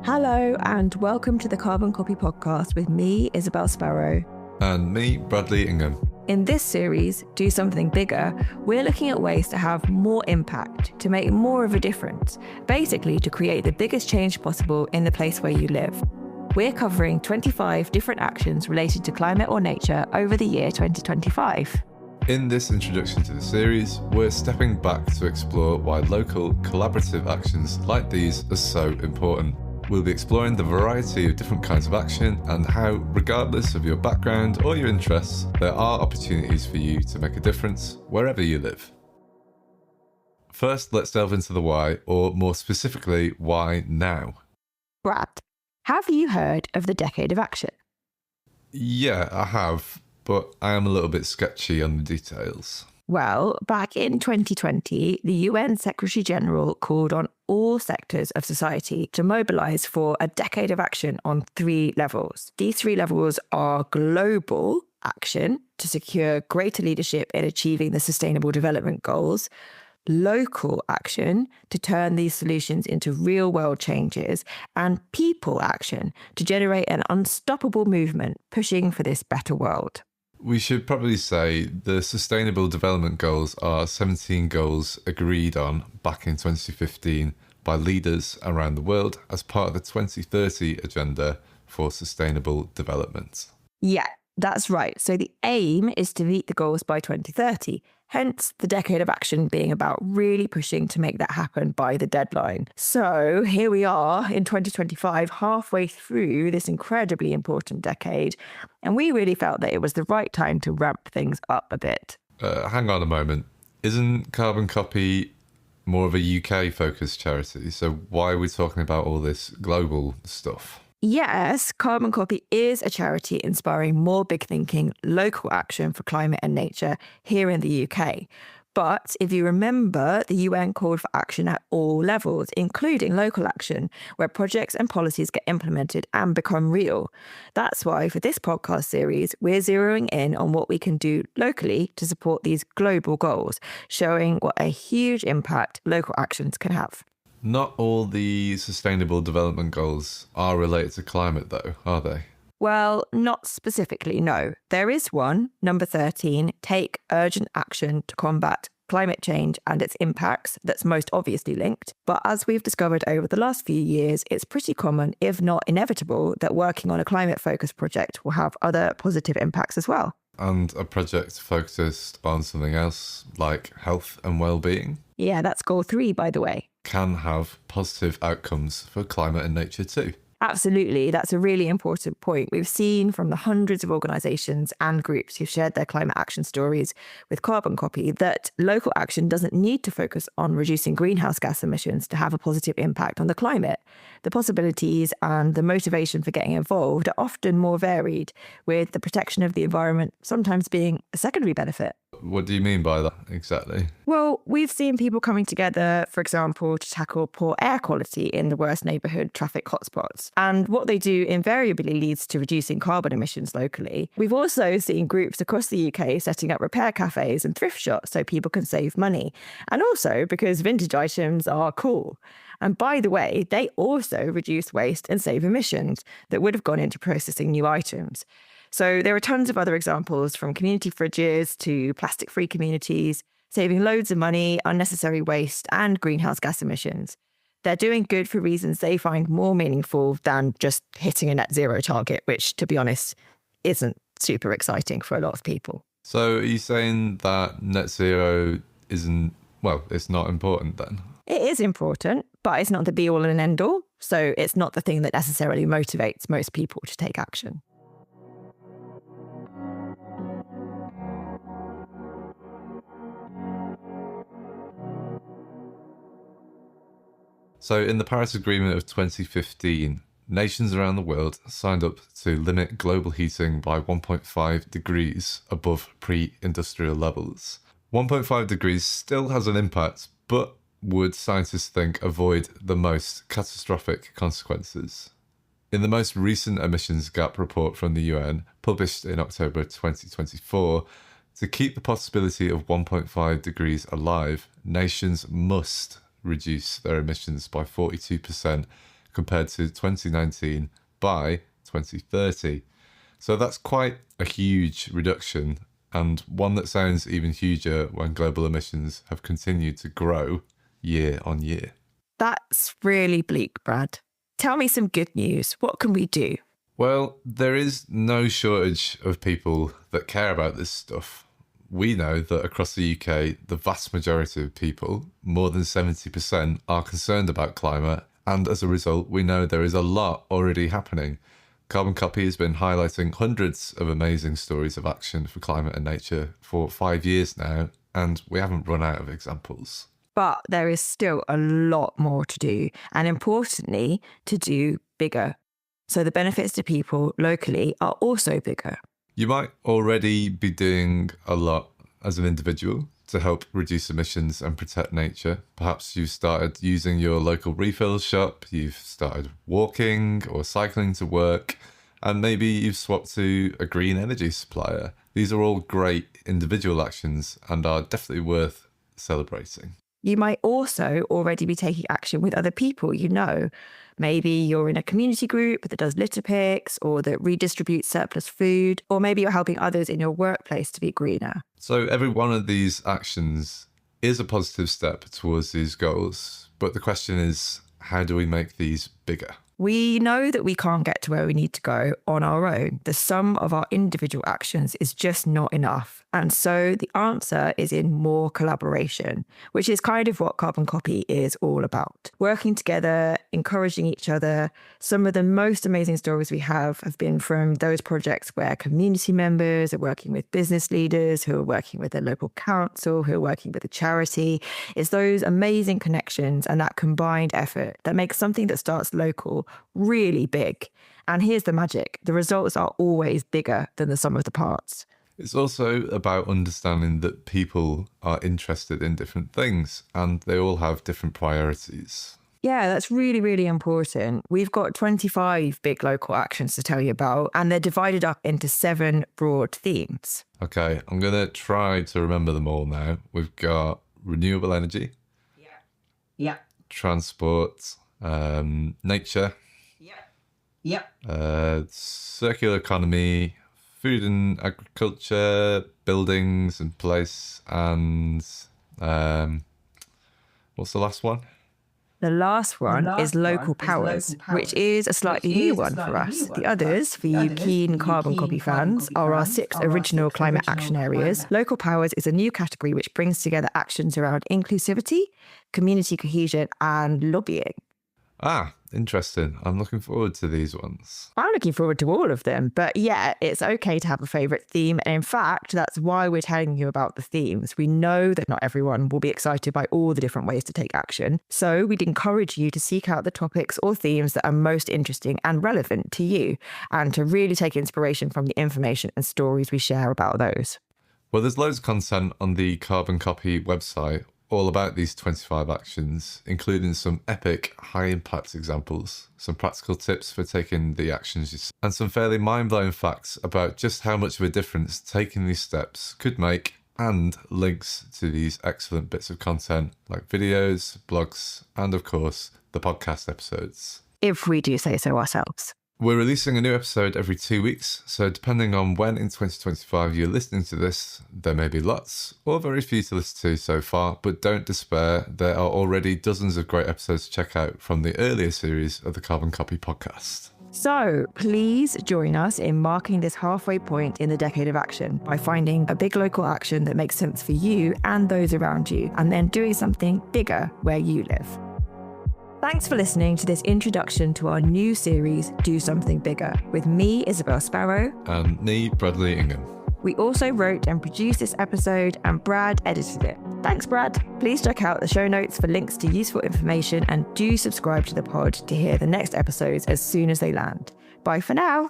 Hello and welcome to the Carbon Copy podcast with me, Isabelle Sparrow. And me, Bradley Ingham. In this series, Do Something Bigger, we're looking at ways to have more impact, to make more of a difference, basically to create the biggest change possible in the place where you live. We're covering 25 different actions related to climate or nature over the year 2025. In this introduction to the series, we're stepping back to explore why local, collaborative actions like these are so important. We'll be exploring the variety of different kinds of action and how, regardless of your background or your interests, there are opportunities for you to make a difference wherever you live. First, let's delve into the why, or more specifically, why now? Brad, have you heard of the Decade of Action? Yeah, I have, but I am a little bit sketchy on the details. Well, back in 2020, the UN Secretary General called on all sectors of society to mobilise for a decade of action on 3 levels. These 3 levels are global action to secure greater leadership in achieving the Sustainable Development Goals, local action to turn these solutions into real-world changes, and people action to generate an unstoppable movement pushing for this better world. We should probably say the Sustainable Development Goals are 17 goals agreed on back in 2015 by leaders around the world as part of the 2030 Agenda for Sustainable Development. Yeah, that's right. So the aim is to meet the goals by 2030. Hence, the Decade of Action being about really pushing to make that happen by the deadline. So here we are in 2025, halfway through this incredibly important decade, and we really felt that it was the right time to ramp things up a bit. Hang on a moment. Isn't Carbon Copy more of a UK-focused charity? So why are we talking about all this global stuff? Yes, Carbon Copy is a charity inspiring more big thinking, local action for climate and nature here in the UK. But if you remember, the UN called for action at all levels, including local action, where projects and policies get implemented and become real. That's why for this podcast series, we're zeroing in on what we can do locally to support these global goals, showing what a huge impact local actions can have. Not all the Sustainable Development Goals are related to climate, though, are they? Well, not specifically, no. There is one, number 13, take urgent action to combat climate change and its impacts, that's most obviously linked. But as we've discovered over the last few years, it's pretty common, if not inevitable, that working on a climate-focused project will have other positive impacts as well. And a project focused on something else, like health and well-being? Yeah, that's goal 3, by the way. Can have positive outcomes for climate and nature too. Absolutely. That's a really important point. We've seen from the hundreds of organisations and groups who've shared their climate action stories with Carbon Copy that local action doesn't need to focus on reducing greenhouse gas emissions to have a positive impact on the climate. The possibilities and the motivation for getting involved are often more varied, with the protection of the environment sometimes being a secondary benefit. What do you mean by that exactly? Well, we've seen people coming together, for example, to tackle poor air quality in the worst neighbourhood traffic hotspots. And what they do invariably leads to reducing carbon emissions locally. We've also seen groups across the UK setting up repair cafes and thrift shops so people can save money. And also because vintage items are cool. And by the way, they also reduce waste and save emissions that would have gone into processing new items. So there are tons of other examples, from community fridges to plastic-free communities, saving loads of money, unnecessary waste, and greenhouse gas emissions. They're doing good for reasons they find more meaningful than just hitting a net zero target, which, to be honest, isn't super exciting for a lot of people. So are you saying that net zero isn't, well, it's not important then? It is important, but it's not the be-all and end-all. So it's not the thing that necessarily motivates most people to take action. So in the Paris Agreement of 2015, nations around the world signed up to limit global heating by 1.5 degrees above pre-industrial levels. 1.5 degrees still has an impact, but would scientists think avoid the most catastrophic consequences? In the most recent emissions gap report from the UN, published in October 2024, to keep the possibility of 1.5 degrees alive, nations must reduce their emissions by 42% compared to 2019 by 2030. So that's quite a huge reduction, and one that sounds even huger when global emissions have continued to grow year on year. That's really bleak, Brad. Tell me some good news. What can we do? Well, there is no shortage of people that care about this stuff. We know that across the UK, the vast majority of people, more than 70%, are concerned about climate, and as a result, we know there is a lot already happening. Carbon Copy has been highlighting hundreds of amazing stories of action for climate and nature for 5 years now, and we haven't run out of examples. But there is still a lot more to do, and importantly, to do bigger. So the benefits to people locally are also bigger. You might already be doing a lot as an individual to help reduce emissions and protect nature. Perhaps you've started using your local refill shop, you've started walking or cycling to work, and maybe you've swapped to a green energy supplier. These are all great individual actions and are definitely worth celebrating. You might also already be taking action with other people you know. Maybe you're in a community group that does litter picks or that redistributes surplus food, or maybe you're helping others in your workplace to be greener. So every one of these actions is a positive step towards these goals. But the question is, how do we make these bigger? We know that we can't get to where we need to go on our own. The sum of our individual actions is just not enough. And so the answer is in more collaboration, which is kind of what Carbon Copy is all about. Working together, encouraging each other. Some of the most amazing stories we have been from those projects where community members are working with business leaders, who are working with their local council, who are working with a charity. It's those amazing connections and that combined effort that makes something that starts local really big. And here's the magic. The results are always bigger than the sum of the parts. It's also about understanding that people are interested in different things and they all have different priorities. Yeah, that's really, really important. We've got 25 big local actions to tell you about, and they're divided up into 7 broad themes. Okay, I'm going to try to remember them all now. We've got renewable energy. Yeah. Transport. Nature. Circular economy. Food and agriculture, buildings and place, and what's the last one? The last one is local powers, which is a slightly new one for us. The others, for you keen Carbon Copy fans, are our 6 original climate action areas. Local powers is a new category which brings together actions around inclusivity, community cohesion, and lobbying. Ah, interesting. I'm looking forward to these ones. I'm looking forward to all of them, but yeah, it's okay to have a favourite theme. And in fact, that's why we're telling you about the themes. We know that not everyone will be excited by all the different ways to take action. So we'd encourage you to seek out the topics or themes that are most interesting and relevant to you, and to really take inspiration from the information and stories we share about those. Well, there's loads of content on the Carbon Copy website all about these 25 actions, including some epic high-impact examples, some practical tips for taking the actions, and some fairly mind-blowing facts about just how much of a difference taking these steps could make, and links to these excellent bits of content like videos, blogs, and of course, the podcast episodes. If we do say so ourselves. We're releasing a new episode every 2 weeks, so depending on when in 2025 you're listening to this, there may be lots or very few to listen to so far, but don't despair, there are already dozens of great episodes to check out from the earlier series of the Carbon Copy podcast. So please join us in marking this halfway point in the decade of action by finding a big local action that makes sense for you and those around you, and then doing something bigger where you live. Thanks for listening to this introduction to our new series, Do Something Bigger, with me, Isabelle Sparrow. And me, Bradley Ingham. We also wrote and produced this episode, and Brad edited it. Thanks, Brad. Please check out the show notes for links to useful information, and do subscribe to the pod to hear the next episodes as soon as they land. Bye for now.